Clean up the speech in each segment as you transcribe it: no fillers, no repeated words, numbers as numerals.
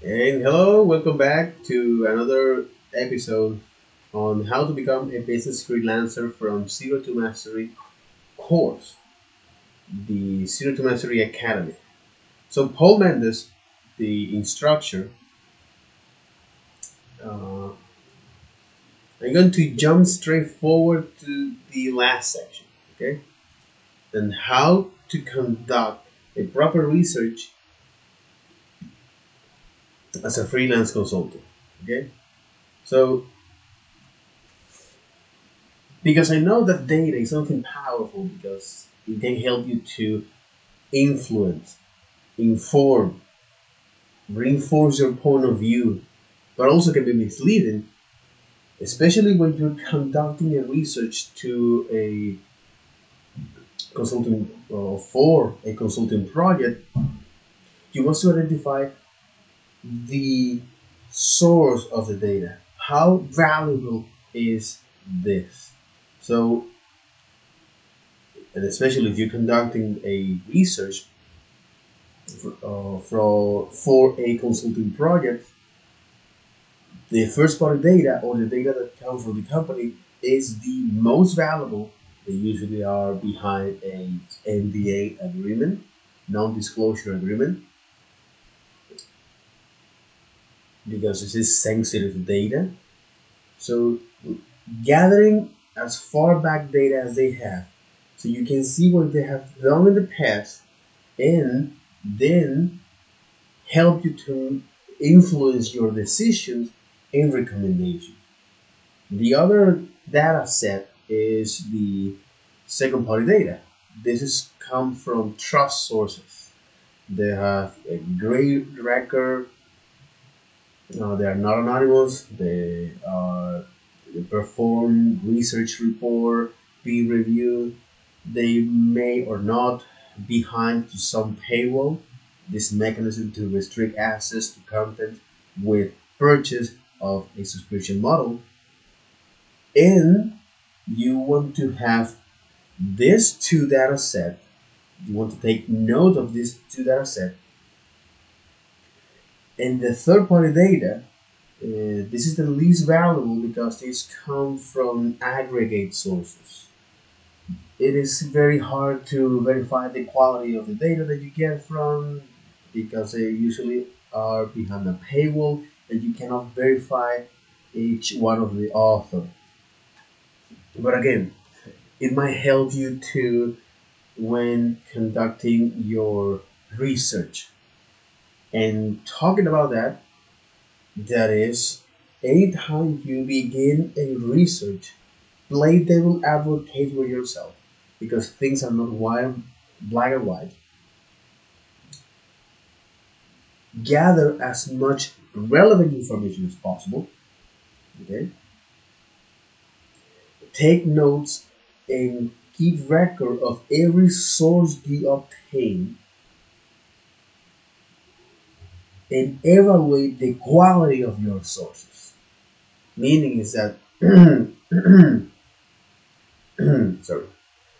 And hello, welcome back to another episode on how to become a business freelancer from Zero to Mastery course, the Zero to Mastery Academy. So, Paul Mendes, the instructor, uh, I'm going to jump straight forward to the last section, okay? And how to conduct a proper research as a freelance consultant, okay? So, because I know that data is something powerful because it can help you to influence, inform, reinforce your point of view, but also can be misleading, especially when you're conducting a research to a consulting for a consulting project. You want to identify the source of the data. How valuable is this? So, and especially if you're conducting a research for a consulting project, the first party data or the data that comes from the company is the most valuable. They usually are behind a NDA agreement, non-disclosure agreement, because this is sensitive data. So gathering as far back data as they have, so you can see what they have done in the past, and then help you to influence your decisions and recommendations. The other data set is the second party data. This is come from trust sources. They have a great record. They are not anonymous. They perform research report, peer review. They may or not behind to some paywall. This mechanism to restrict access to content with purchase of a subscription model, and you want to have these two data set. You want to take note of these two data set, and the third party data. This is the least valuable because these come from aggregate sources. It is very hard to verify the quality of the data that you get from, because they usually are behind a paywall and you cannot verify each one of the author. But again, it might help you to when conducting your research. And talking about that, that is, anytime you begin a research, play devil advocate with yourself, because things are not white, black and white. Gather as much relevant information as possible. Okay, take notes and keep record of every source you obtain, and evaluate the quality of your sources. Meaning is that sorry.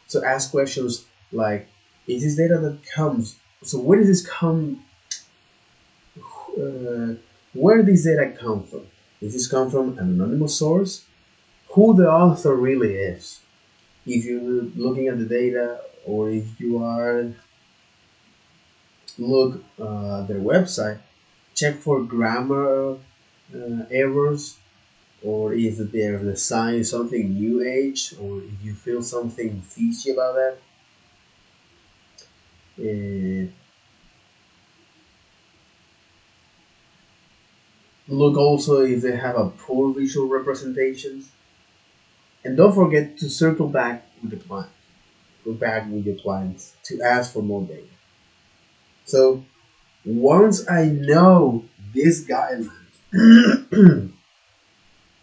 So ask questions like, is this data that comes? So where does this come? Uh, where did this data come from? Does this come from an anonymous source? Who the author really is? If you're looking at the data, or if you are look their website, check for grammar errors, or if they're designing something new age, or if you feel something fishy about that. Uh, Look also if they have a poor visual representations, and don't forget to circle back with the client. Go back with your clients to ask for more data. So once I know these guidelines,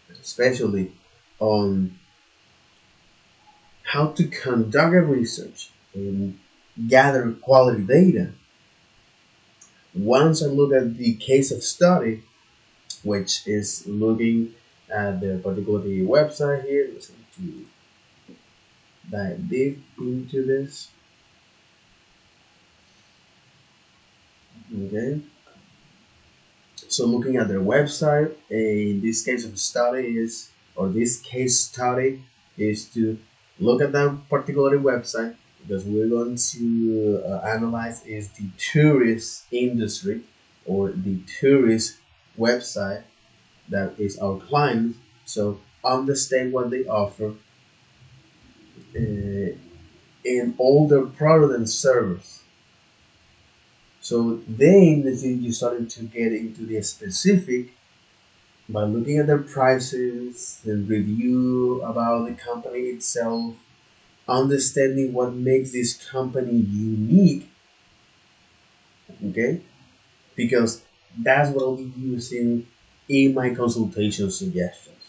especially on how to conduct a research and gather quality data, once I look at the case of study, which is looking at the particular website here, let's to dive deep into this. Okay, So looking at their website, in this case of study is, or this case study is to look at that particular website because we're going to analyze is the tourist industry or the tourist website that is our client. So understand what they offer in all their product and service. So then the thing you started to get into the specific by looking at their prices and review about the company itself, understanding what makes this company unique, okay? Because that's what I'll be using in my consultation suggestions.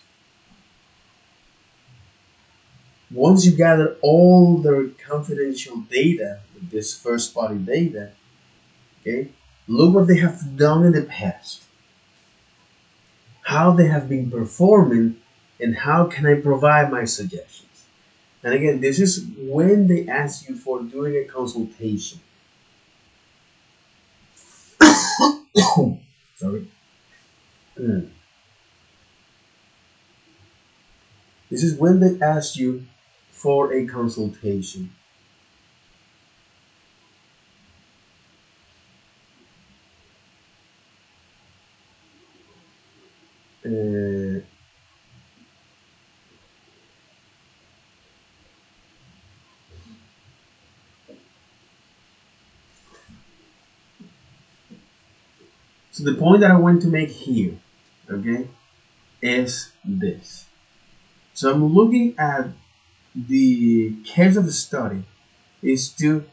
Once you gather all their confidential data, this first party data, okay, look what they have done in the past, how they have been performing, and how can I provide my suggestions. And again, this is when they ask you for doing a consultation. Sorry. Mm. This is when they ask you for a consultation. Uh, so the point that I want to make here, okay, is this. So I'm looking at the case of the study is to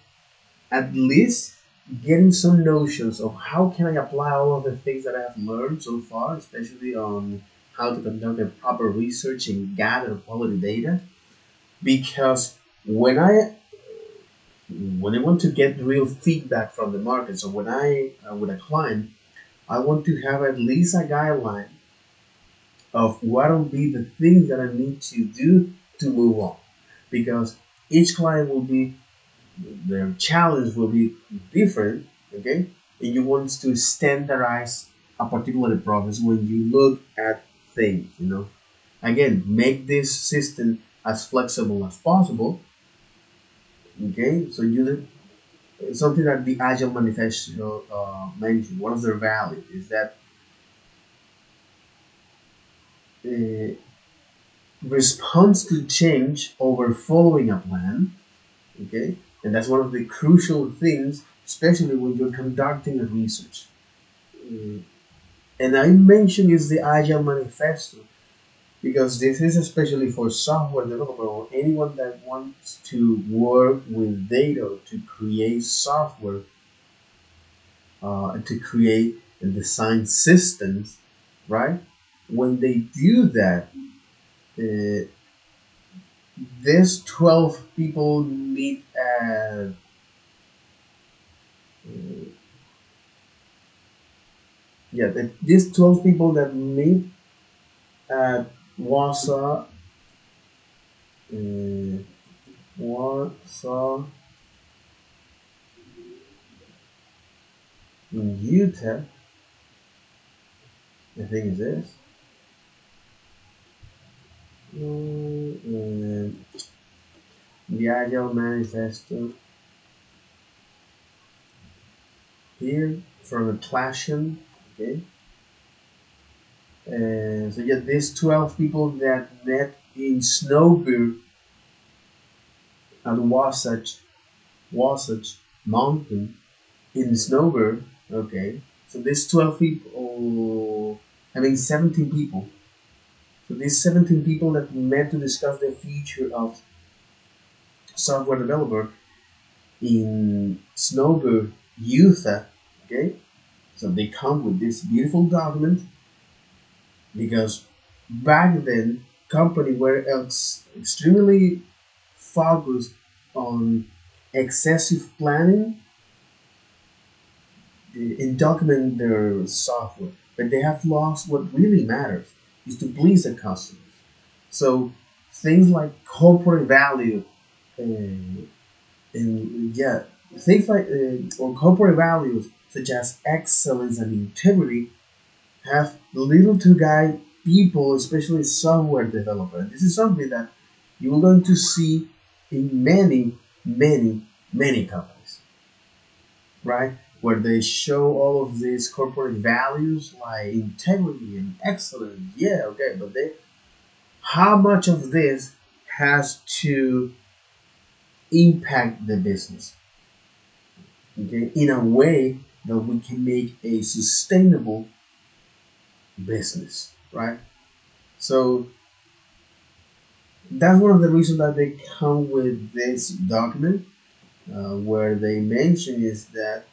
at least getting some notions of how can I apply all of the things that I have learned so far, especially on how to conduct a proper research and gather quality data. Because when I want to get real feedback from the market, so when I with a client, I want to have at least a guideline of what will be the things that I need to do to move on. Because each client will be their challenge will be different, okay? And you want to standardize a particular process when you look at things, Again, make this system as flexible as possible, okay? So you something that the Agile Manifesto mentioned. One of their values is that uh, response to change over following a plan, okay? And that's one of the crucial things, especially when you're conducting a research. Uh, and I mentioned is the Agile Manifesto because this is especially for software developer or anyone that wants to work with data to create software and to create and design systems, right? When they do that, uh, these 12 people meet at these 12 people that meet at Warsaw, uh, Warsaw in Utah, I think is this. The Agile Manifesto here from a classroom, okay. So yeah, these 12 people that met in Snowbird at Wasatch Mountain in Snowbird, okay. So these 12 people, I mean 17 people. So these 17 people that met to discuss the future of software developer in Snowbird, Utah, okay. So they come with this beautiful document because back then companies were extremely focused on excessive planning in document their software, but they have lost what really matters is to please the customers. So things like corporate value and yeah, things like or corporate values such as excellence and integrity have little to guide people, especially software developers. This is something that you're going to see in many companies, right? Where they show all of these corporate values like integrity and excellence. Yeah, okay, but how much of this has to impact the business, okay, in a way that we can make a sustainable business, right? So that's one of the reasons that they come with this document, where they mention is that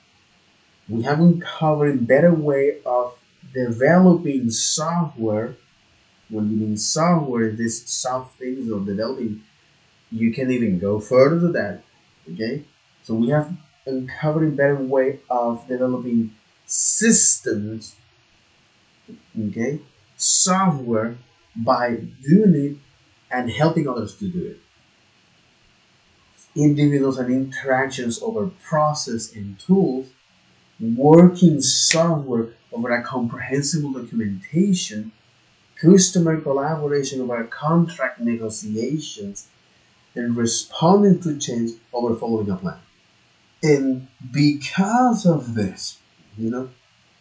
we have uncovered better way of developing software. When you mean software, this soft things of developing, you can even go further to that. Okay, so we have uncovered a better way of developing systems. Okay, software by doing it and helping others to do it. Individuals and interactions over process and tools, working software over a comprehensible documentation, customer collaboration over contract negotiations, and responding to change over following a plan. And because of this, you know,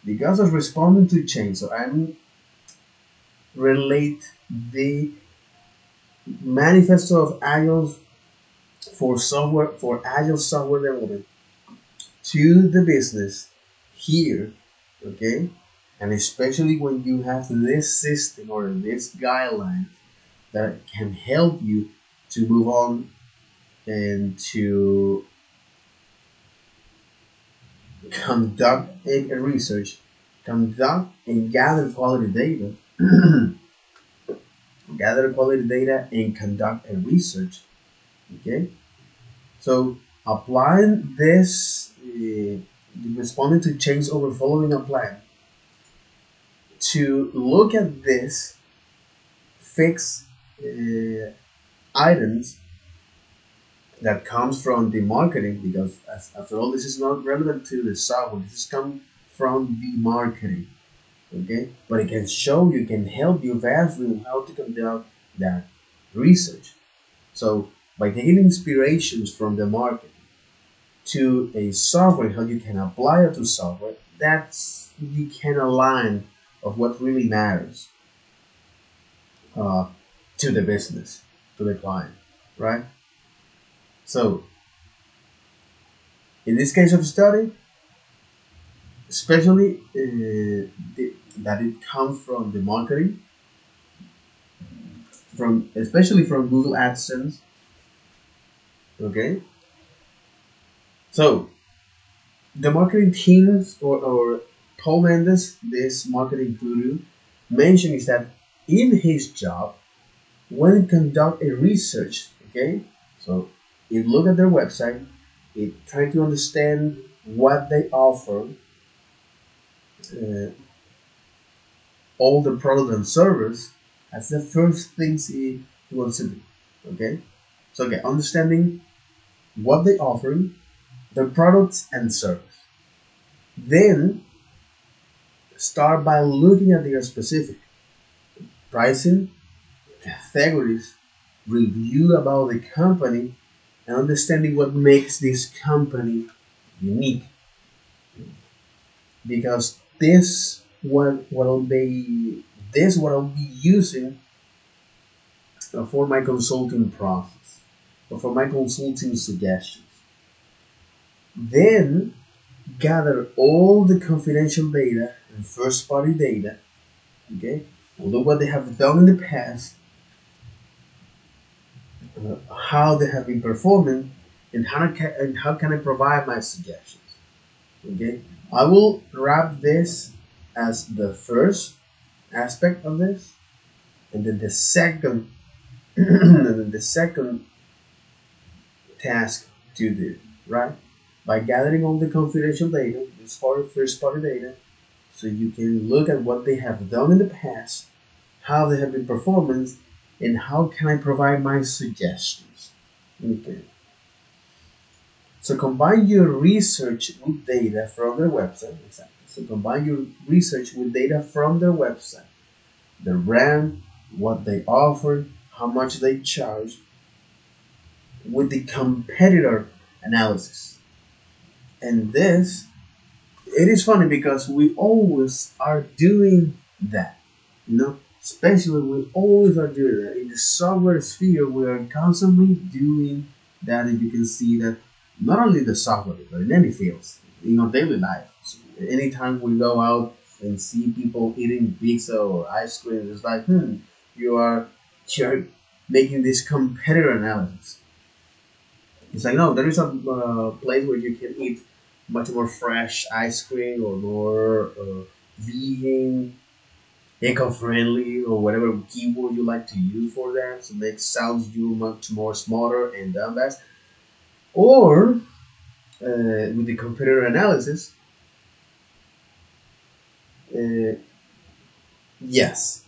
because of responding to change, so I'm relate the manifesto of agile for agile software development to the business here, okay? And especially when you have this system or this guideline that can help you to move on and to conduct a research, conduct and gather quality data, gather quality data and conduct a research. Okay, so applying this, responding to change over following a plan, to look at this fixed items that comes from the marketing, because after all, this is not relevant to the software. This is come from the marketing, okay? But it can show you, can help you vastly in how to conduct that research. So by taking inspirations from the market to a software, how you can apply it to software, that's you can align of what really matters uh, to the business, to the client, right? So in this case of study, especially that it comes from the marketing, from especially from Google AdSense. Okay, so the marketing teams or Paul Mendes, this marketing guru, mentioned is that in his job, when he conduct a research, okay, so he look at their website, he try to understand what they offer, uh, all the product and service. That's the first things he wants to do. Okay, so okay, understanding what they offer, their products and service. Then start by looking at their specific pricing, categories, review about the company, and understanding what makes this company unique. Because what I'll be using for my consulting process or for my consulting suggestions. Then gather all the confidential data and first party data, okay? Look what they have done in the past, how they have been performing, and how can I provide my suggestions. Okay, I will wrap this as the first aspect of this, and then the second, and then the second task to do, right? By gathering all the confidential data, this first party data, so you can look at what they have done in the past, how they have been performing, and how can I provide my suggestions. Okay. So combine your research with data from their website, So combine your research with data from their website, their brand, what they offer, how much they charge, with the competitor analysis. And this, it is funny because we always are doing that, especially we always are doing that. In the software sphere, we are constantly doing that, and you can see that not only the software, but in any fields, in our daily life. So anytime we go out and see people eating pizza or ice cream, it's like, you're making this competitor analysis. It's like, no, there is a place where you can eat much more fresh ice cream or more vegan, eco-friendly, or whatever keyword you like to use for that. So that sounds you much more smarter and done best. Or with the computer analysis, uh, yes.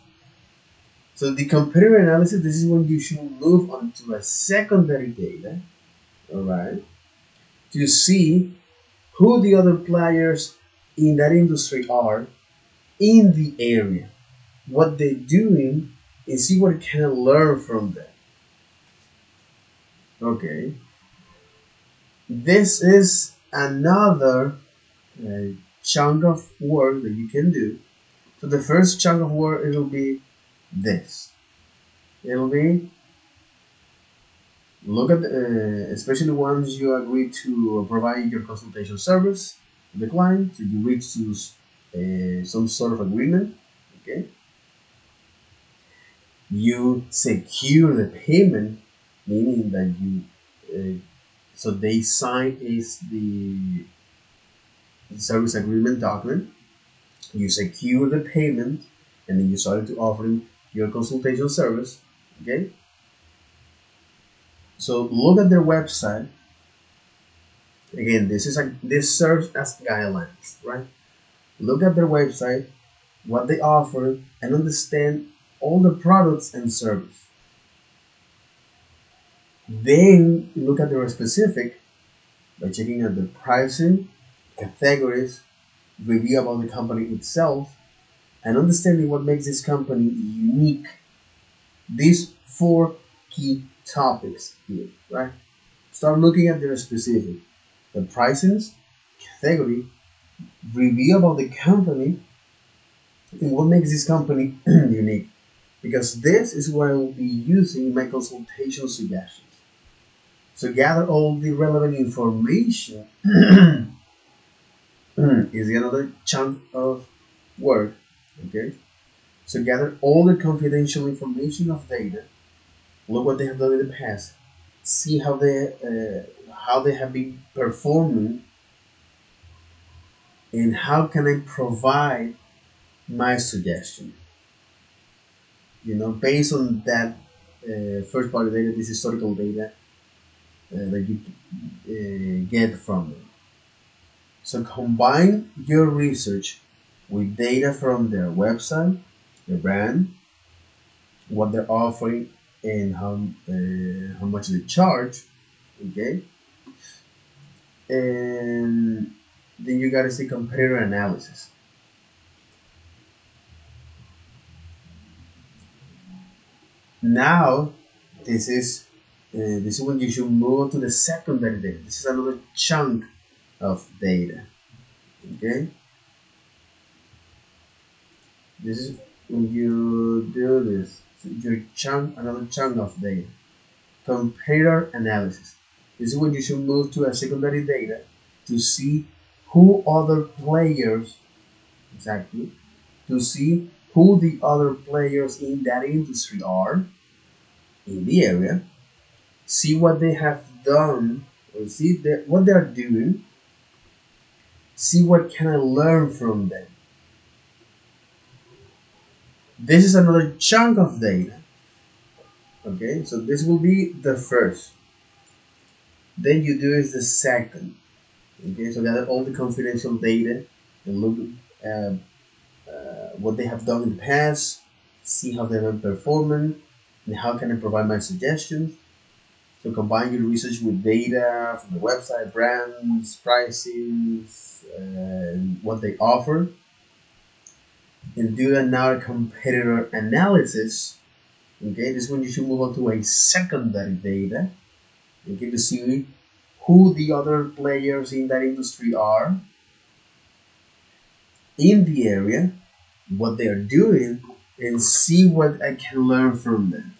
So the computer analysis, this is when you should move on to a secondary data, all right, to see who the other players in that industry are in the area, what they're doing, and see what can I learn from them. Okay, this is another uh, chunk of work that you can do. So the first chunk of work, it'll be this. It'll be look at, especially once you agree to provide your consultation service to the client, so you reach to some sort of agreement. Okay, you secure the payment, meaning that so they sign is the service agreement document. You secure the payment, and then you started to offering your consultation service. Okay, so look at their website. Again, this serves as guidelines, right? Look at their website, what they offer, and understand all the products and service. Then look at their specific by checking out the pricing, categories, review about the company itself, and understanding what makes this company unique. These four key topics here, right? Start looking at their specific, the pricings, category, review about the company, and what makes this company unique. Because this is what I will be using in my consultation suggestions. So gather all the relevant information is another chunk of work. Okay, so gather all the confidential information of data. Look what they have done in the past. See how they have been performing, and how can I provide my suggestion. Based on that first party data, this historical data that you get from them. So combine your research with data from their website, their brand, what they're offering, and how much they charge. Okay, and then you gotta see competitor analysis. Now, this is when you should move on to the secondary data. This is another chunk of data. Okay, this is when you do this. So another chunk of data. Comparator analysis. This is when you should move to a secondary data to see who other players, exactly, to see who the other players in that industry are in the area, see what they have done, or see what they are doing, see what can I learn from them. This is another chunk of data. Okay, so this will be the first. Then you do is the second. Okay, so gather all the confidential data and look at what they have done in the past, see how they have performed, and how can I provide my suggestions. So combine your research with data from the website, brands, prices, and what they offer, and do now a competitor analysis. Okay, this one you should move on to a secondary data. Okay, to see who the other players in that industry are in the area, what they are doing, and see what I can learn from them.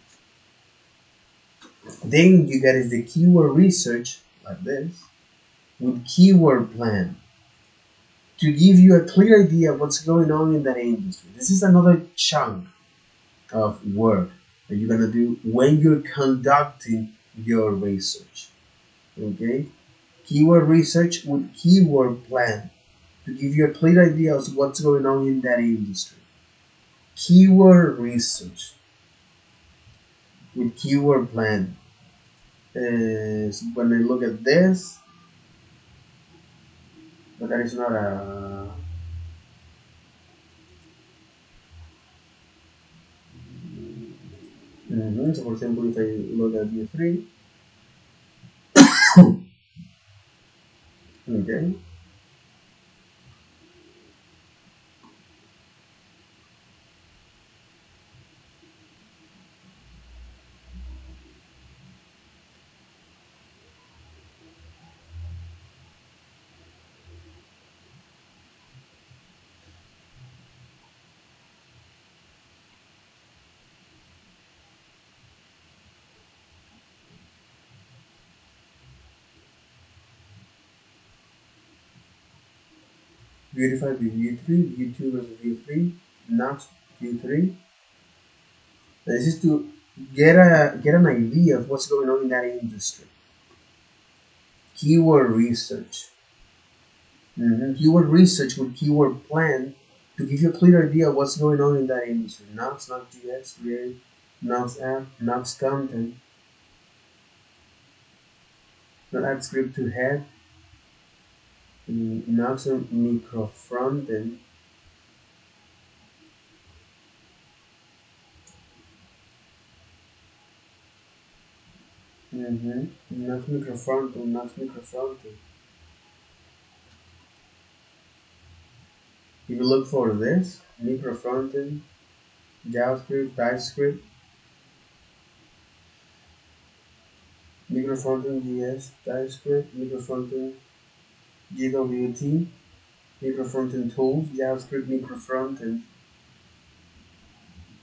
Then you get is the keyword research like this with keyword plan to give you a clear idea of what's going on in that industry. This is another chunk of work that you're gonna do when you're conducting your research. Okay, keyword research with keyword plan to give you a clear idea of what's going on in that industry. Keyword research with keyword plan is when I look at this, but that is not a. So for example, if I look at view 3, okay, beautify with view 3, view 2 versus view 3, not view 3. This is to get an idea of what's going on in that industry. Keyword research. Keyword research with keyword plan to give you a clear idea of what's going on in that industry. Not GX, create, not app, not content, not add script to head, not micro front end, not micro front end, not micro front end. If you look for this, micro front end, JavaScript, TypeScript, micro front end, JS, TypeScript, micro front end, GWT, micro front end tools, JavaScript, micro front end,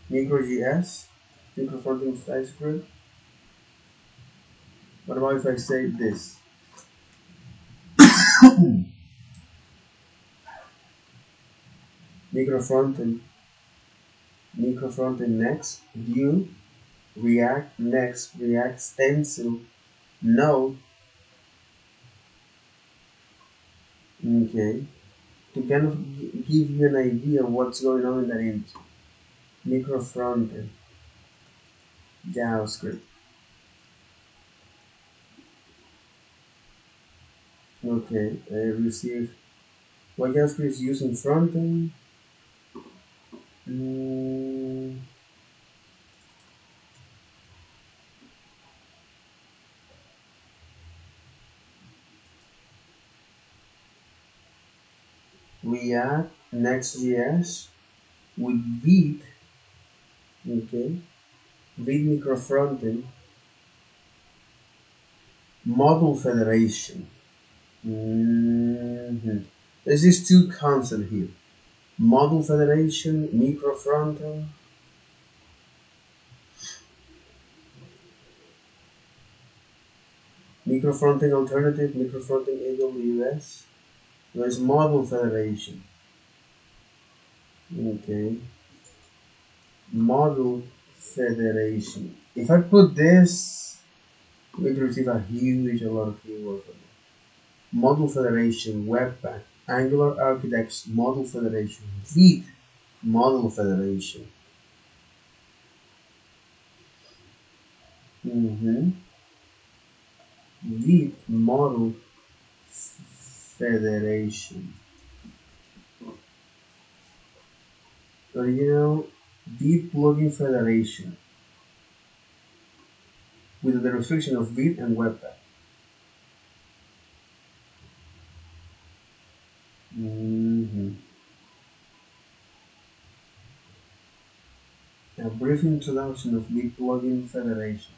micro.js, micro front end, TypeScript. What about if I say this? Micro front end, next, view, React, next, React stencil, node, okay, to kind of give you an idea of what's going on in that image. Micro front end, JavaScript, okay, receive. What JavaScript is using front end? Mm, React, Next.js with Vite, okay, Vite micro front end, model federation. There's these two concepts here. Model federation, micro frontend, micro frontend alternative, micro frontend AWS. There's model federation. Okay. Model federation. If I put this, we will receive a lot of keywords. Model federation, Webpack, Angular Architects, Model Federation, Vite, Model Federation. Vite Model Federation. Original Vite Plugin Federation. with the restriction of vid and webpack. Mhm. A brief introduction of vid plugin federation.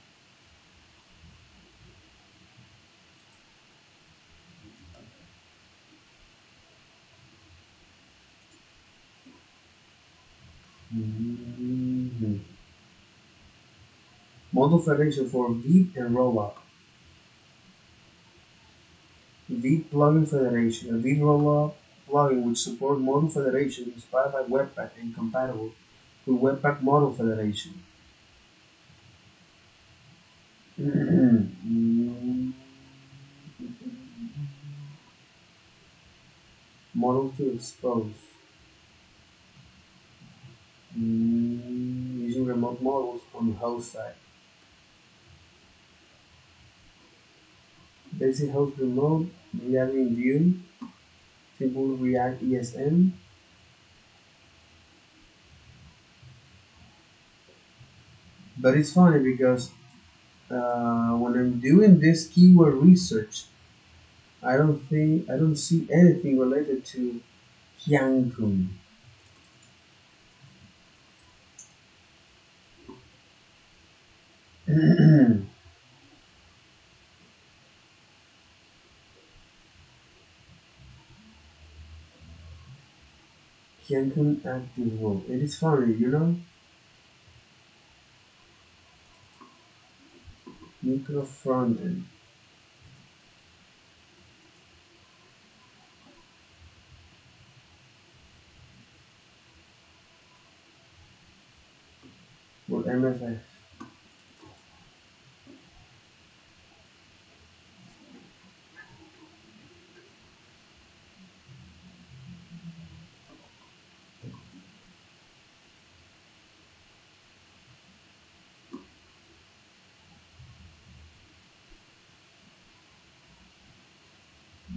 Mhm. Model federation for vid and rollup. Vid plugin federation. A vid rollup plugin which supports model federation inspired by webpack and compatible with webpack model federation. Model to expose. Using remote models on the host side. Basic host remote, React in Vue, simple React ESM. But it's funny because when I'm doing this keyword research, I don't see anything related to Cancun. Cancun active role. It is funny, you know? Micro frontend. Or MFS.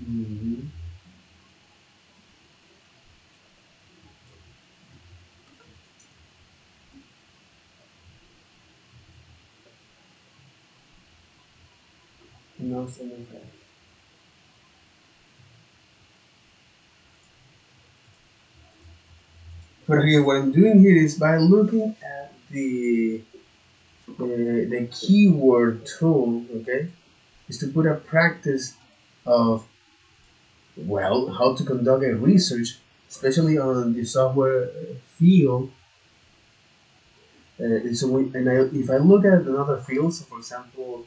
Mm-hmm. No MFS. But here, what I'm doing here is by looking at the keyword tool, okay, is to put a practice of well how to conduct a research, especially on the software field. If I look at another field, so for example,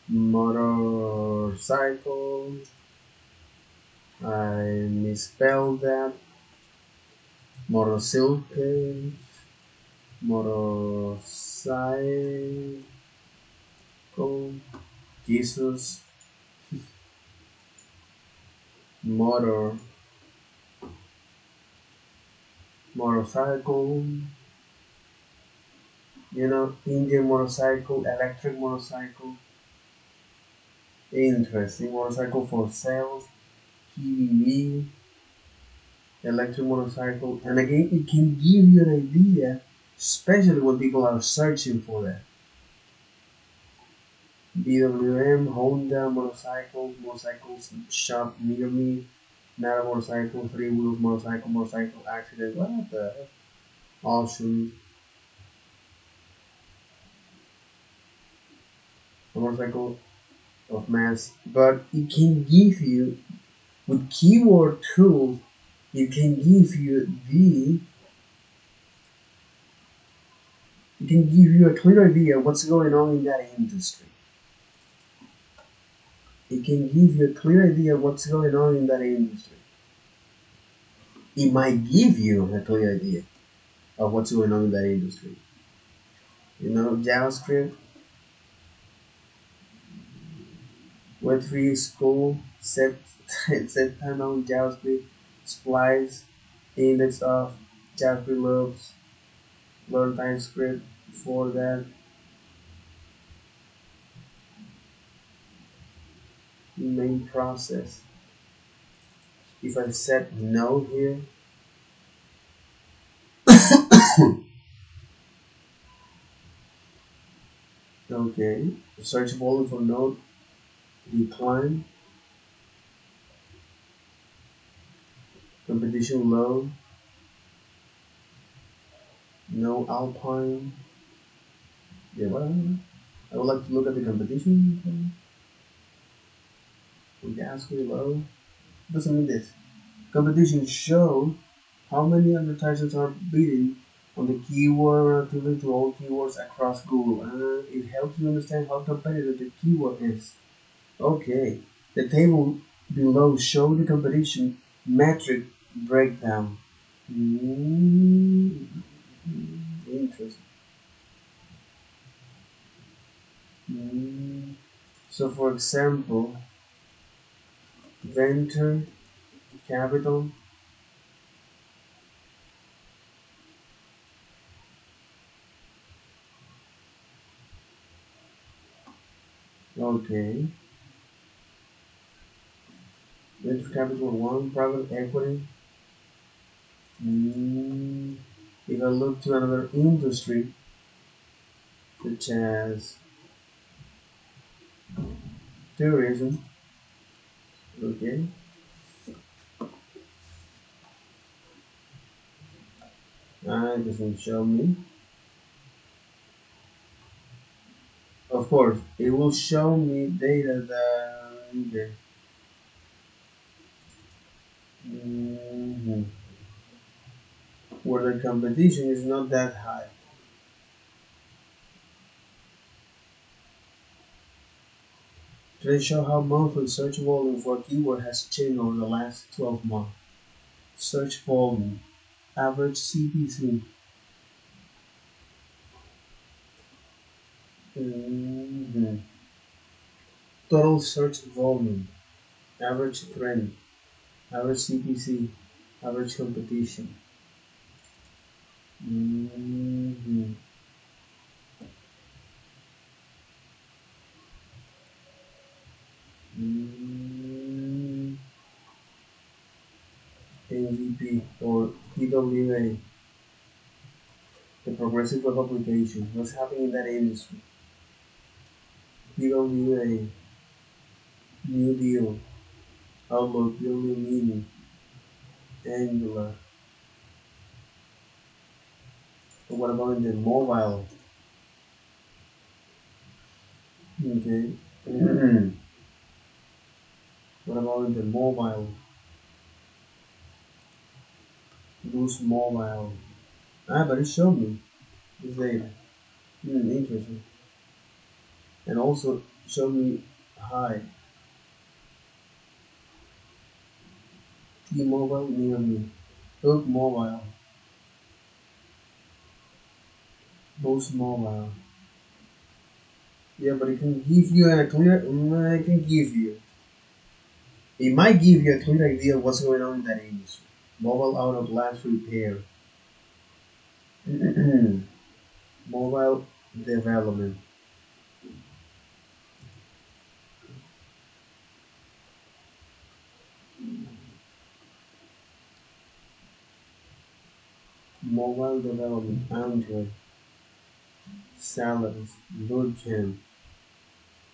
motorcycle, I misspelled that. Motorcycle, motorcycle, Jesus, motor, motorcycle, Indian motorcycle, electric motorcycle, interesting motorcycle for sales, PVV, electric motorcycle, and again, it can give you an idea, especially when people are searching for that. BWM, Honda, motorcycles shop near me, not a motorcycle, three wheels, motorcycle accident, what the heck? Awesome, a motorcycle of mass, but it can give you, with keyword tools, it can give you it can give you a clear idea of what's going on in that industry. It can give you a clear idea of what's going on in that industry. It might give you a clear idea of what's going on in that industry. JavaScript, Web3 school, set time on JavaScript, splice, index of JavaScript loops, learn TypeScript for that main process. If I set no here, Okay. Search volume for node decline, competition low, no alpine. Yeah, what? I would like to look at the competition. Gas very low. Doesn't mean this. Competition show how many advertisers are bidding on the keyword relatively to all keywords across Google. It helps you understand how competitive the keyword is. Okay. The table below show the competition metric breakdown. Mm, interesting. Mm. So, for example, venture capital. Okay. Venture capital one, private equity. Mm. If I look to another industry, such as tourism, okay, it doesn't show me. Of course, it will show me data that okay. Mhm. Where the competition is not that high. They show how monthly search volume for a keyword has changed over the last 12 months. Search volume, average CPC, mhm. Total search volume, average trend, average CPC, average competition. Mhm. Mm, MVP or PWA, the Progressive Web Application. What's happening in that industry? PWA, New Deal, Outlook, Building Mini, Angular. But what about in the mobile? Okay. What about in the mobile? Boost Mobile. But it showed me this data. Interesting. And also showed me high T-Mobile near me. Hook Mobile, Boost Mobile. Yeah, but it can give you a clear. It can give you. It might give you a clear idea of what's going on in that industry. Mobile out of glass repair. Mobile development. Mobile development. Android. Salaries. Bootcamp.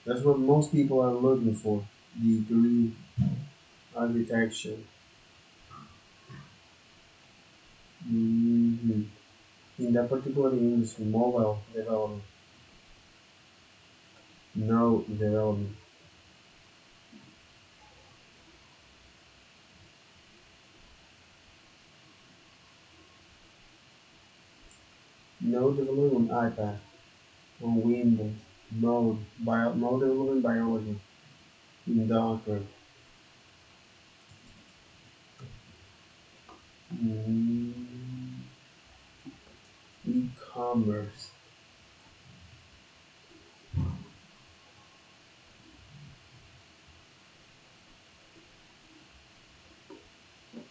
That's what most people are looking for. Degree. Architecture. hmm In that particular industry, mobile development. No development. No development on iPad. On Windows. No development biology. In Docker. Mm, e-commerce.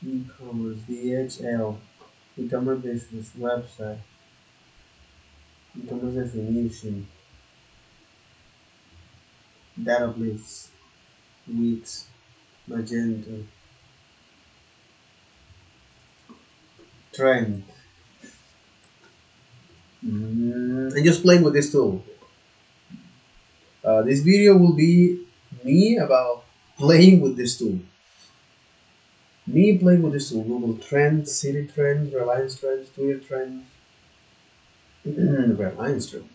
E-commerce. DHL. E-commerce business website. E-commerce definition. Database. Wix. Magento. Trend. And just playing with this tool. This video will be me about playing with this tool. Me playing with this tool. Google Trends, City Trends, Reliance Trends, Twitter Trends, Reliance Trends,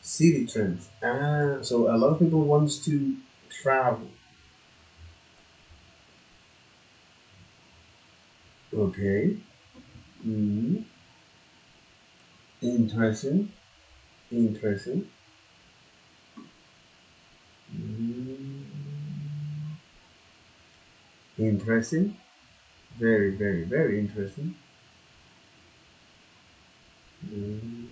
City Trends. So a lot of people wants to travel. Okay. Mm, interesting. Interesting. Mm, interesting. Very, very, very interesting. Mm,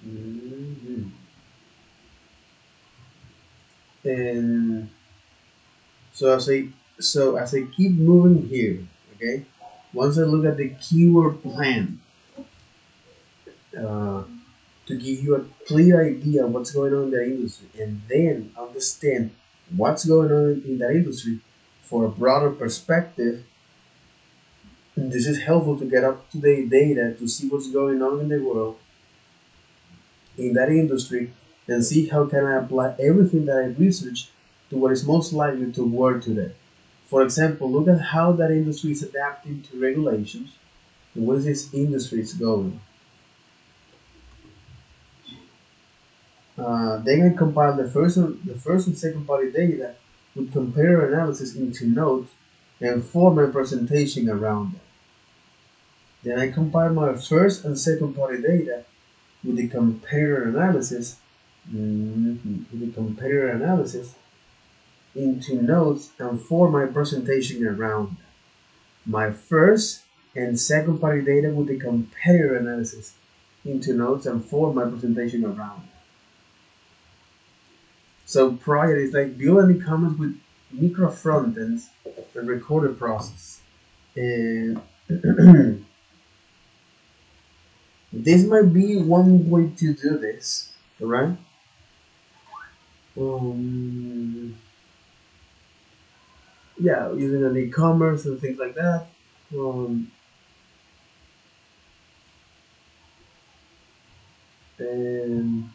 mhm. And so as I keep moving here, okay. Once I look at the keyword plan, uh, to give you a clear idea of what's going on in that industry, and then understand what's going on in that industry for a broader perspective. This is helpful to get up to date data to see what's going on in the world in that industry and see how can I apply everything that I researched to what is most likely to work today. For example, look at how that industry is adapting to regulations and where this industry is going. Then I compile the first and second party data with comparator analysis into notes and form my presentation around that. Then I compile my first and second party data with the comparator analysis, with the comparator analysis into notes and form my presentation around that. My first and second party data with the comparator analysis into notes and form my presentation around it. So prior is like build an e-commerce with micro frontends and record a process. And this might be one way to do this, alright? Um, yeah, using an e-commerce and things like that. Um, and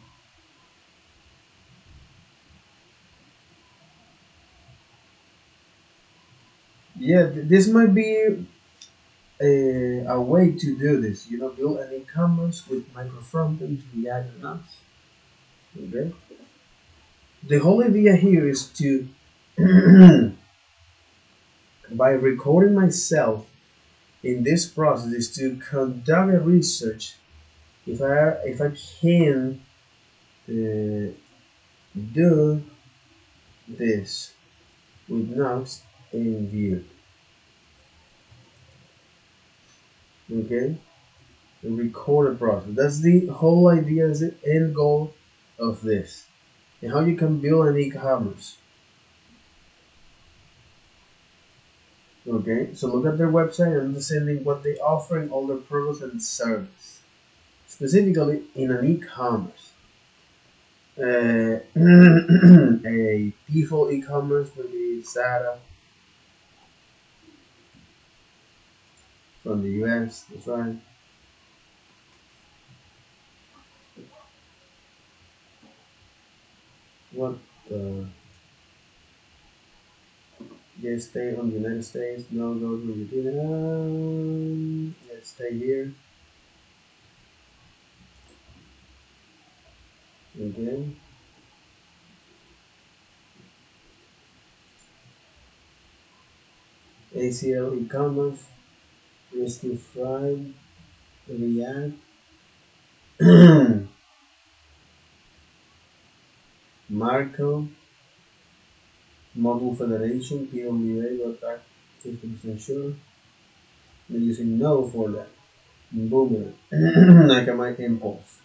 yeah, this might be a way to do this. Build an e-commerce with micro frontends, React, and apps. Okay. The whole idea here is to by recording myself in this process is to conduct a research if I can uh, do this with notes in view. Okay, the record a process. That's the whole idea, is the end goal of this, and how you can build an e-commerce. Okay, so look at their website and understanding what they offer and all their products and service, specifically in an e-commerce. A default e-commerce would be Zara from the US. That's right. What? Uh, yes, stay on the United States. No, go to Argentina. Let's stay here. Okay. ACL e-commerce. Rescue Fried. React. Marco. Model Federation. PWA. Got back 50% sure. They're using no for that. Boomerang. Like I might impulse.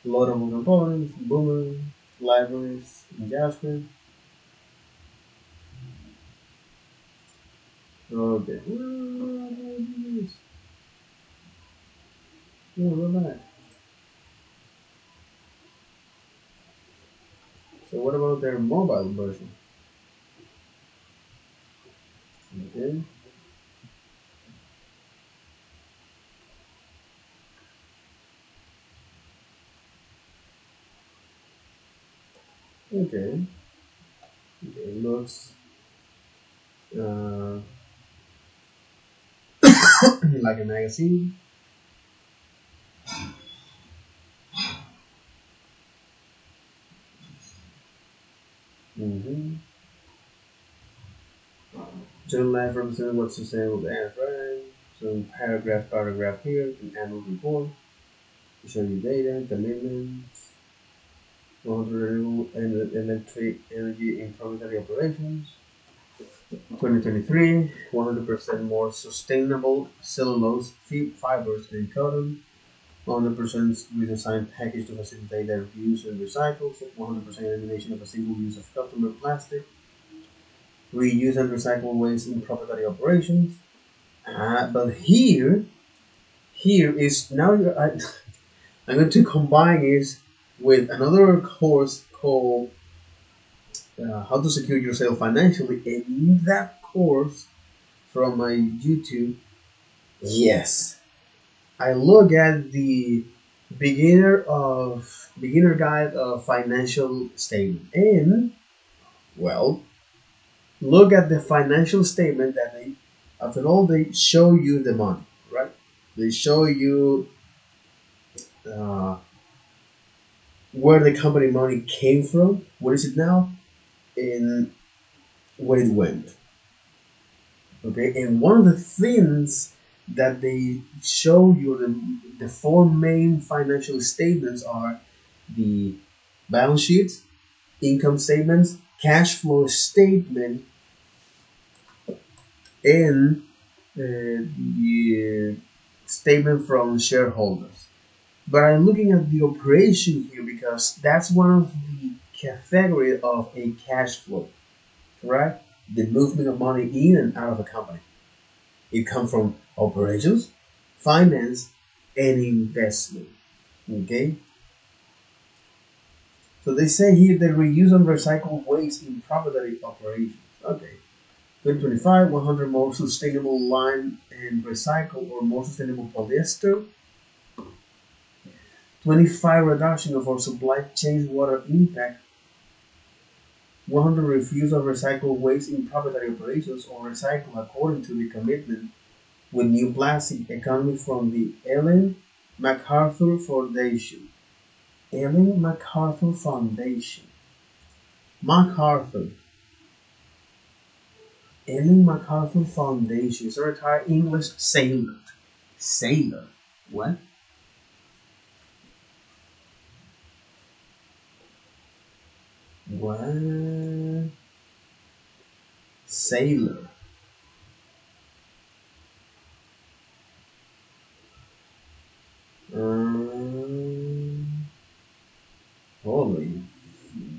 Loadable components, boomerang, libraries, in JavaScript. Okay. Yeah, we're back. So what about their mobile version? Okay. Okay. It looks uh, like a magazine. Mm-hmm. Journal life representing what sustainable and right. So paragraph here, an annual report, to show you data, commitments, 100 renewable electric energy in proprietary operations. 2023, 100% more sustainable cellulose fibers and cotton. 100% redesigned package to facilitate their reuse and recycle. 100% elimination of a single use of customer plastic. Reuse and recycle waste in proprietary operations. But here is now I'm going to combine it with another course called How to Secure Yourself Financially. And in that course from my YouTube, yes, I look at the beginner guide of financial statement, and well, look at the financial statement that they, after all, they show you the money, right? They show you uh, where the company money came from, what is it now, and where it went. Okay, and one of the things that they show you, the four main financial statements are the balance sheets, income statements, cash flow statement, and the statement from shareholders. But I'm looking at the operation here because that's one of the category of a cash flow, correct? The movement of money in and out of a company. It comes from operations, finance, and investment. Okay? So they say here that reuse and recycle waste in proprietary operations. Okay. 2025, 100 more sustainable lime and recycle or more sustainable polyester. 25 reduction of our supply chain water impact. 100 refuse of recycled waste in proprietary operations or recycle according to the commitment with new plastic economy from the Ellen MacArthur Foundation. Ellen MacArthur Foundation. MacArthur. Ellen MacArthur Foundation is a retired English sailor. Sailor? What? What? Sailor. Um, holy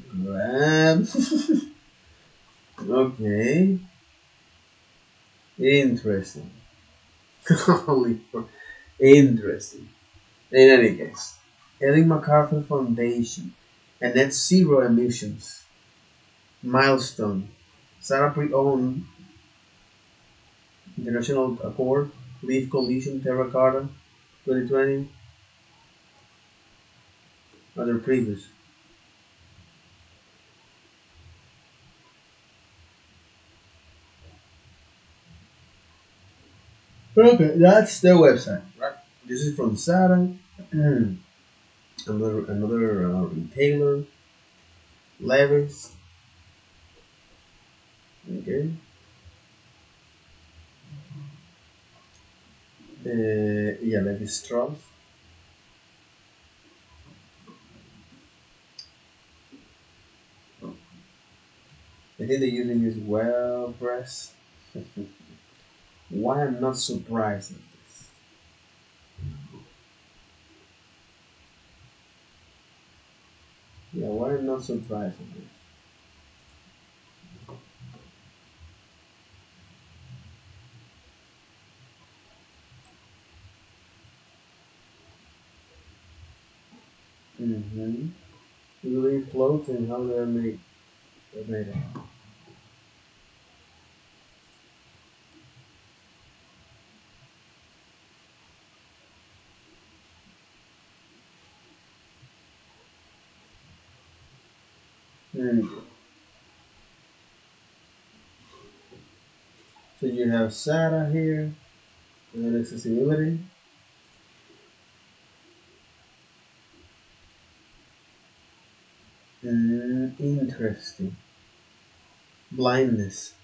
crap. Okay. Interesting. Holy crap. Interesting. In any case, Ellen MacArthur Foundation and net zero emissions milestone. Sarah pre-owned International Accord, Leaf Coalition, Terra Carta, 2020, other previous. Okay, that's their website, right? This is from Sarah, another retailer, Levis. Okay, yeah, Levis Strauss. I think they're using this well press. Why I'm not surprised at this. Yeah, why I'm not surprised at this. Mm-hmm. You believe clothes and how they're made. They're made of. Mm. So you have SATA here, and then accessibility. Interesting. Blindness.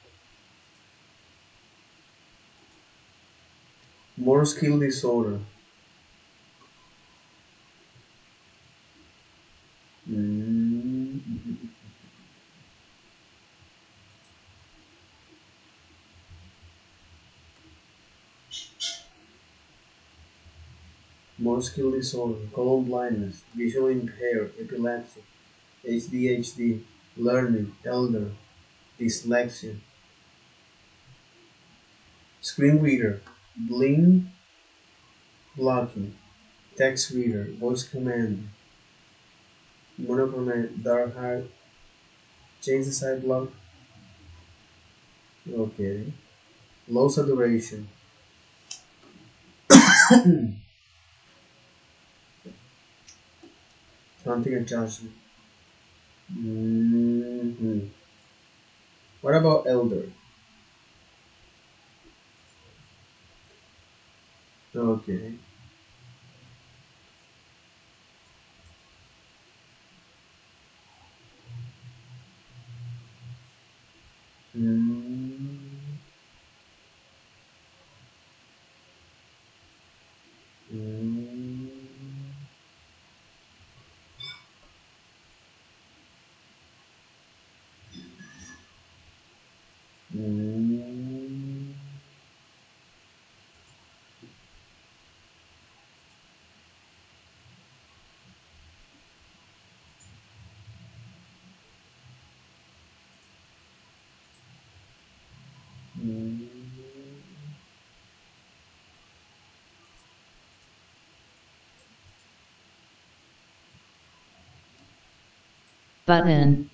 More skill disorder. Mm. More skill disorder. Color blindness. Visual impaired. Epilepsy. ADHD. Learning. Elder. Dyslexia. Screen reader. Blink blocking. Text reader. Voice command. Monochrome. Dark height. Change the side block. Okay. Low saturation. Counting adjustment. Hmm. What about elder? Okay. Mm, mm, mm, mm. button,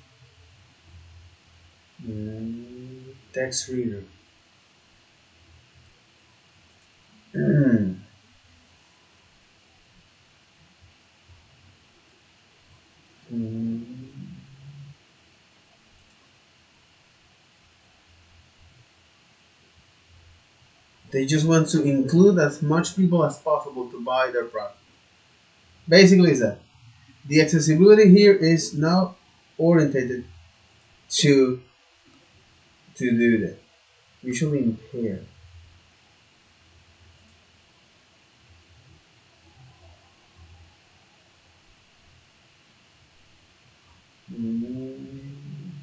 Text reader. Mm, mm. They just want to include as much people as possible to buy their product. Basically, is that the accessibility here is now orientated to do that. Visually impaired. Mm,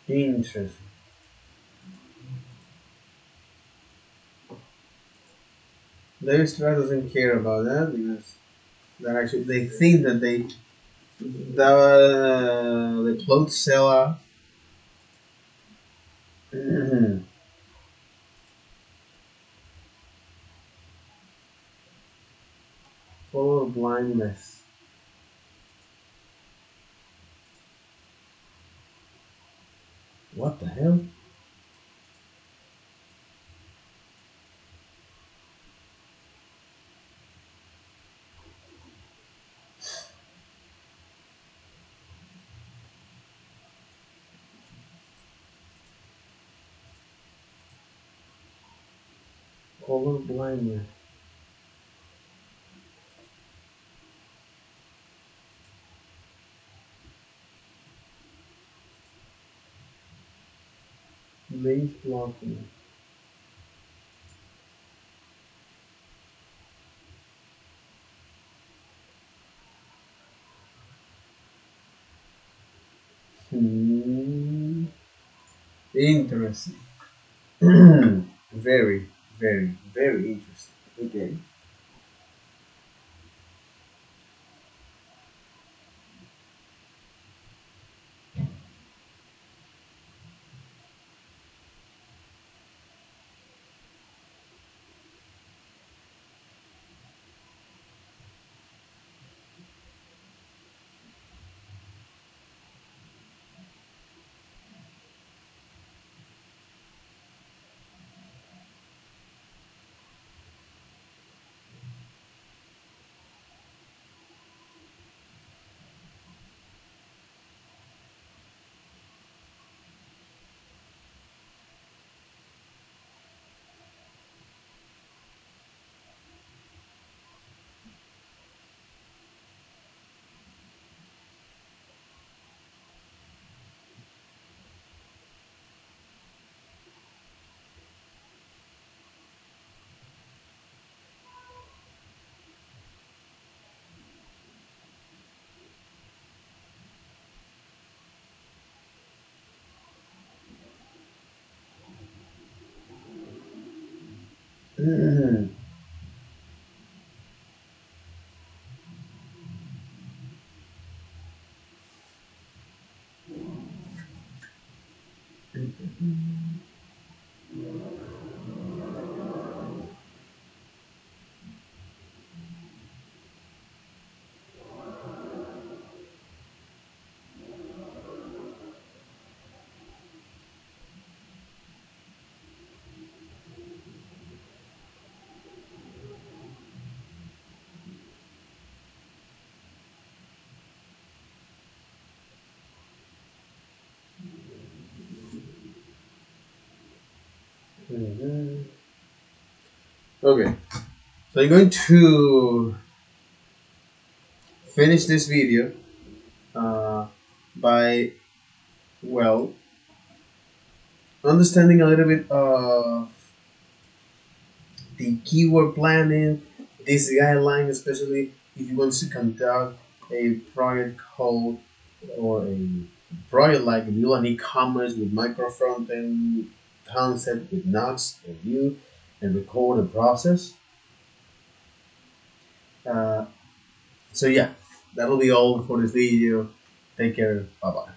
interesting. Lewis Strauss doesn't care about that because that actually they think that the plot seller color blindness. What the hell? Color blindness. Link blocking. Hmm. Interesting. Very, very, very interesting. Okay. Mhm. Mhm. Okay, so I'm going to finish this video uh, by, well, understanding a little bit of the keyword planning, this guideline, especially if you want to conduct a project code or a project like if you want e-commerce with micro front end concept with nodes and view and record the process. Uh, so yeah, that'll be all for this video. Take care. Bye bye.